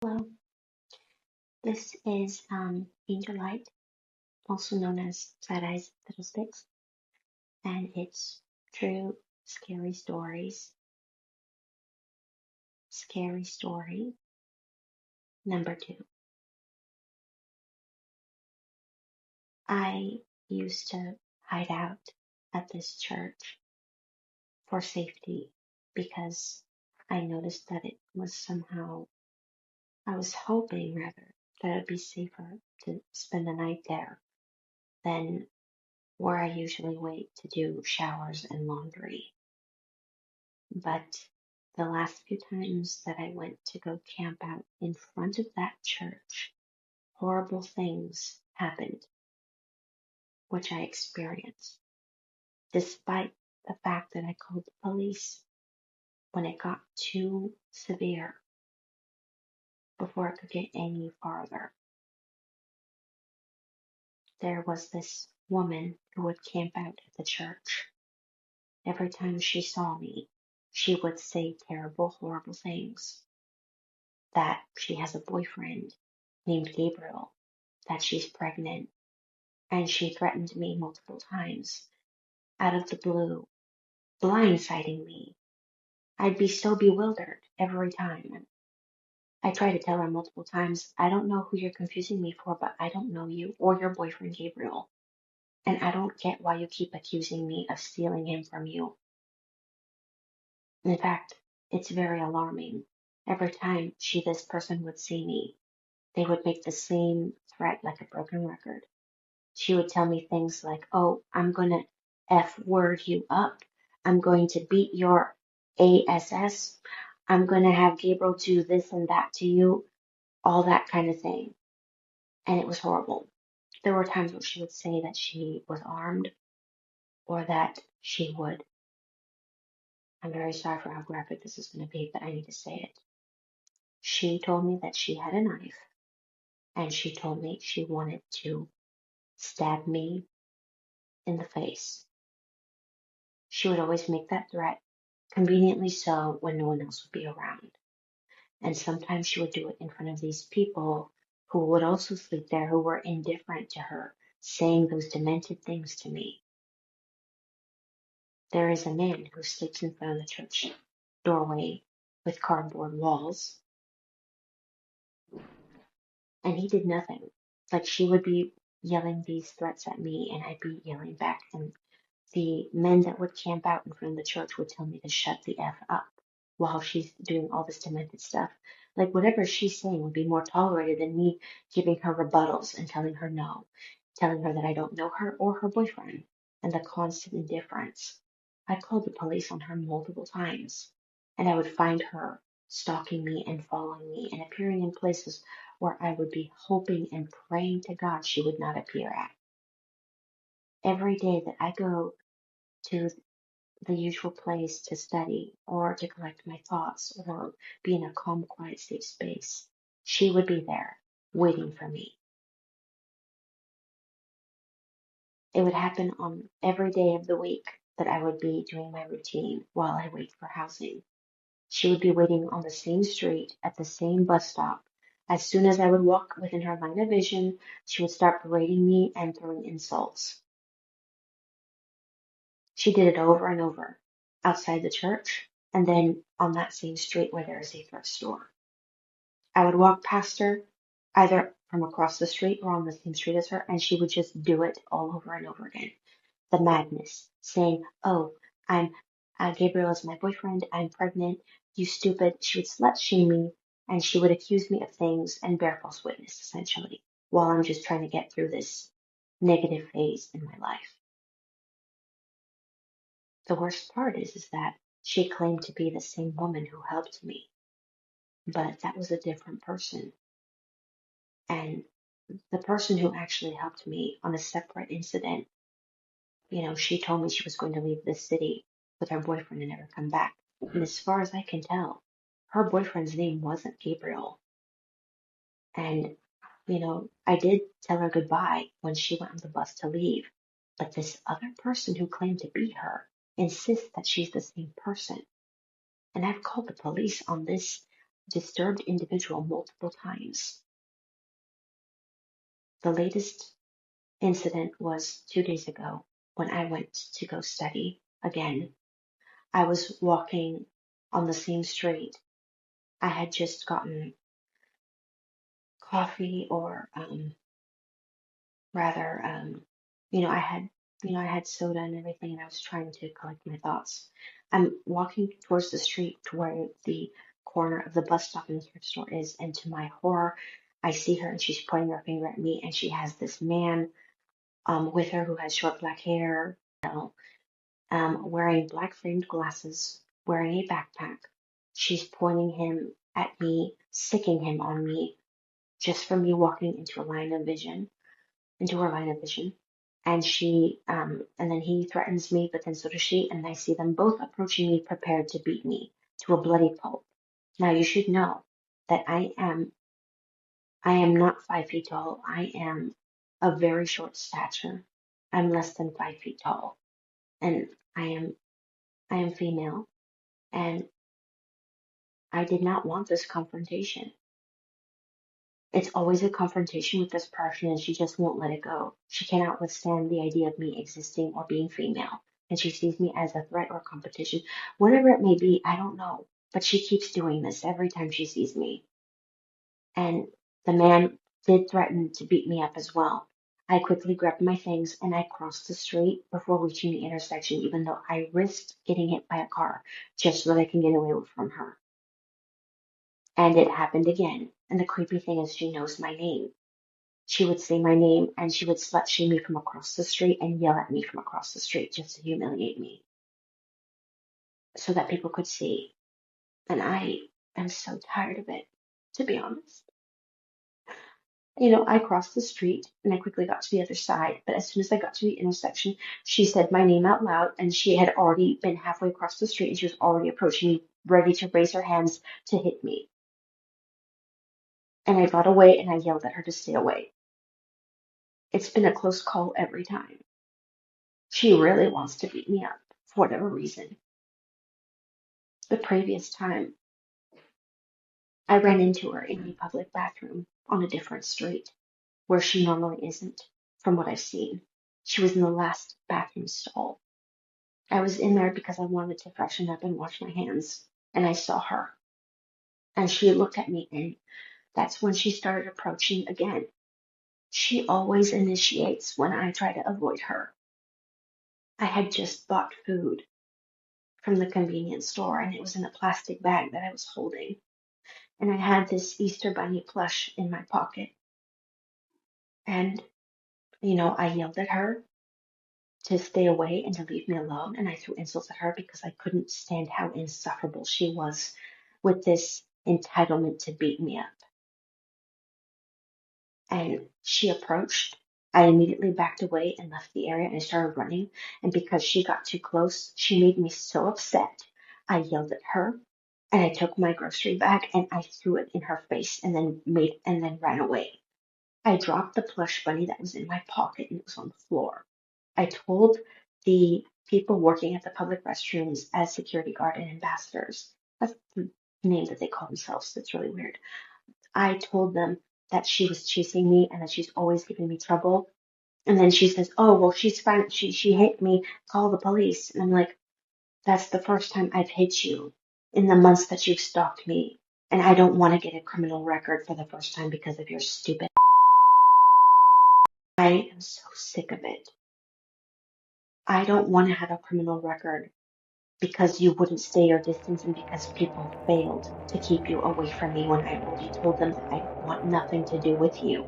Hello, this is Angelite, also known as Side Eyes Fiddlesticks, and it's True Scary Stories, Scary Story number 2. I used to hide out at this church for safety because I noticed that it was somehow, I was hoping rather, that it'd be safer to spend the night there than where I usually wait to do showers and laundry. But the last few times that I went to go camp out in front of that church, horrible things happened, which I experienced, despite the fact that I called the police when it got too severe before it could get any farther. There was this woman who would camp out at the church. Every time she saw me, she would say terrible, horrible things. That she has a boyfriend named Gabriel, that she's pregnant, and she threatened me multiple times out of the blue, blindsiding me. I'd be so bewildered every time. I tried to tell her multiple times, I don't know who you're confusing me for, but I don't know you or your boyfriend Gabriel. And I don't get why you keep accusing me of stealing him from you. In fact, it's very alarming. Every time this person would see me, they would make the same threat like a broken record. She would tell me things like, oh, I'm going to F word you up. I'm going to beat your ass. I'm going to have Gabriel do this and that to you, all that kind of thing. And it was horrible. There were times when she would say that she was armed or that she would. I'm very sorry for how graphic this is going to be, but I need to say it. She told me that she had a knife and she told me she wanted to stab me in the face. She would always make that threat, conveniently so, when no one else would be around. And sometimes she would do it in front of these people who would also sleep there, who were indifferent to her, saying those demented things to me. There is a man who sleeps in front of the church doorway with cardboard walls, and he did nothing. Like, she would be yelling these threats at me, and I'd be yelling back, and the men that would camp out in front of the church would tell me to shut the F up while she's doing all this demented stuff. Like, whatever she's saying would be more tolerated than me giving her rebuttals and telling her no, telling her that I don't know her or her boyfriend, and the constant indifference. I called the police on her multiple times, and I would find her stalking me and following me and appearing in places where I would be hoping and praying to God she would not appear at. Every day that I go to the usual place to study or to collect my thoughts or be in a calm, quiet, safe space, she would be there waiting for me. It would happen on every day of the week that I would be doing my routine while I wait for housing. She would be waiting on the same street at the same bus stop. As soon as I would walk within her line of vision, she would start berating me and throwing insults. She did it over and over outside the church and then on that same street where there is a thrift store. I would walk past her either from across the street or on the same street as her, and she would just do it all over and over again. The madness, saying, oh, I'm Gabriel is my boyfriend, I'm pregnant, you stupid. She would slut shame me, and she would accuse me of things and bear false witness, essentially, while I'm just trying to get through this negative phase in my life. The worst part is that she claimed to be the same woman who helped me, but that was a different person. And the person who actually helped me on a separate incident, she told me she was going to leave this city with her boyfriend and never come back. And as far as I can tell, her boyfriend's name wasn't Gabriel. And, I did tell her goodbye when she went on the bus to leave. But this other person who claimed to be her insists that she's the same person. And I've called the police on this disturbed individual multiple times. The latest incident was 2 days ago when I went to go study again. I was walking on the same street. I had just gotten coffee, or rather, I had soda and everything, and I was trying to collect my thoughts. I'm walking towards the street to where the corner of the bus stop and the thrift store is, and to my horror, I see her and she's pointing her finger at me, and she has this man with her who has short black hair, wearing black framed glasses, wearing a backpack. She's pointing him at me, sicking him on me, just for me walking into her line of vision. And and then he threatens me, but then so does she, and I see them both approaching me, prepared to beat me to a bloody pulp. Now you should know that I am not 5 feet tall. I am of very short stature. I'm less than 5 feet tall, and I am female, and I did not want this confrontation. It's always a confrontation with this person, and she just won't let it go. She cannot withstand the idea of me existing or being female, and she sees me as a threat or competition. Whatever it may be, I don't know. But she keeps doing this every time she sees me. And the man did threaten to beat me up as well. I quickly grabbed my things and I crossed the street before reaching the intersection, even though I risked getting hit by a car just so that I can get away from her. And it happened again. And the creepy thing is, she knows my name. She would say my name and she would slut shame me from across the street and yell at me from across the street just to humiliate me so that people could see. And I am so tired of it, to be honest. I crossed the street and I quickly got to the other side. But as soon as I got to the intersection, she said my name out loud, and she had already been halfway across the street and she was already approaching me, ready to raise her hands to hit me. And I got away and I yelled at her to stay away. It's been a close call every time. She really wants to beat me up for whatever reason. The previous time, I ran into her in a public bathroom on a different street where she normally isn't, from what I've seen. She was in the last bathroom stall. I was in there because I wanted to freshen up and wash my hands, and I saw her. And she looked at me, and that's when she started approaching again. She always initiates when I try to avoid her. I had just bought food from the convenience store, and it was in a plastic bag that I was holding. And I had this Easter Bunny plush in my pocket. And, I yelled at her to stay away and to leave me alone. And I threw insults at her because I couldn't stand how insufferable she was with this entitlement to beat me up. And she approached. I immediately backed away and left the area and I started running. And because she got too close, she made me so upset. I yelled at her and I took my grocery bag and I threw it in her face and then ran away. I dropped the plush bunny that was in my pocket and it was on the floor. I told the people working at the public restrooms as security guard and ambassadors. That's the name that they call themselves. That's really weird. I told them that she was chasing me and that she's always giving me trouble. And then she says, "Oh, well, she's fine. She hit me. Call the police." And I'm like, "That's the first time I've hit you in the months that you've stalked me. And I don't want to get a criminal record for the first time because of your stupid." I am so sick of it. I don't want to have a criminal record because you wouldn't stay your distance and because people failed to keep you away from me when I already told them that I want nothing to do with you.